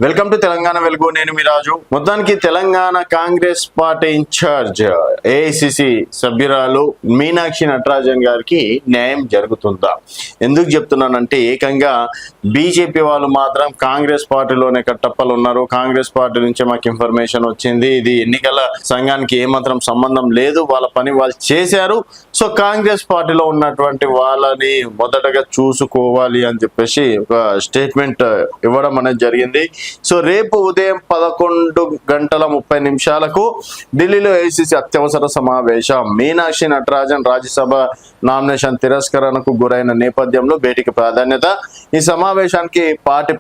Welcome to Telangana వెలుగు. నేను మీ రాజు. మొత్తానికి Telangana Congress party incharge AICC సభ్యురాలు మీనాక్షి నటరాజన్ గారికి న్యాయం జరుగుతుందా? ఎందుకు చెప్తున్నానంటే ఏకంగా బీజేపీ వాళ్ళు మాత్రం కాంగ్రెస్ పార్టీలోనే కట్టప్పలు ఉన్నారు. కాంగ్రెస్ పార్టీ నుంచి మాకు ఇన్ఫర్మేషన్ వచ్చింది, ఇది ఎన్నికల సంఘానికి ఏమాత్రం సంబంధం లేదు, వాళ్ళ పని వాళ్ళు చేశారు, సో కాంగ్రెస్ పార్టీలో ఉన్నటువంటి వాళ్ళని మొదటగా చూసుకోవాలి అని చెప్పేసి ఒక స్టేట్మెంట్ ఇవ్వడం అనేది జరిగింది. సో రేపు ఉదయం 11:30 ఢిల్లీలో ఏఐసిసి అత్యవసర సమావేశం. మీనాక్షి నటరాజన్ రాజ్యసభ నామినేషన్ తిరస్కరణకు గురైన నేపథ్యంలో భేటీకి ప్రాధాన్యత. ఈ సమావేశానికి పార్టీ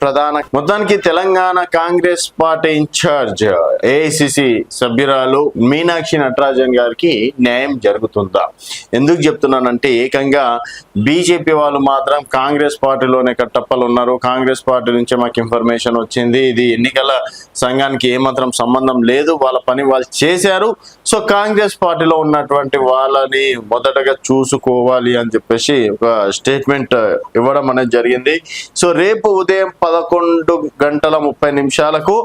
మొత్తానికి Telangana Congress party incharge AICC సభ్యురాలు మీనాక్షి నటరాజన్ గారికి న్యాయం జరుగుతుందా? ఎందుకు చెప్తున్నానంటే ఏకంగా బీజేపీ వాళ్ళు మాత్రం కాంగ్రెస్ పార్టీలోనే కట్టప్పలు ఉన్నారు, కాంగ్రెస్ పార్టీ నుంచి మాకు ఇన్ఫర్మేషన్ వచ్చింది, ఇది ఎన్నికల సంఘానికి ఏమాత్రం సంబంధం లేదు, వాళ్ళ పని వాళ్ళు చేశారు, సో కాంగ్రెస్ పార్టీలో ఉన్నటువంటి వాళ్ళని మొదటగా చూసుకోవాలి అని చెప్పేసి ఒక స్టేట్మెంట్ ఇవ్వడం అనేది జరిగింది. సో రేపు ఉదయం 11:30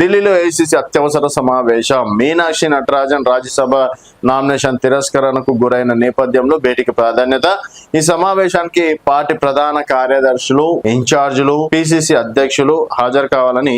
ఢిల్లీలో ఏఐసిసి అత్యవసర సమావేశం. మీనాక్షి నటరాజన్ రాజ్యసభ నామినేషన్ తిరస్కరణకు గురైన నేపథ్యంలో భేటీకి ప్రాధాన్యత. ఈ సమావేశానికి పార్టీ ప్రధాన కార్యదర్శులు, ఇన్ఛార్జీలు, పిసిసి అధ్యక్షులు హాజరు కావాలని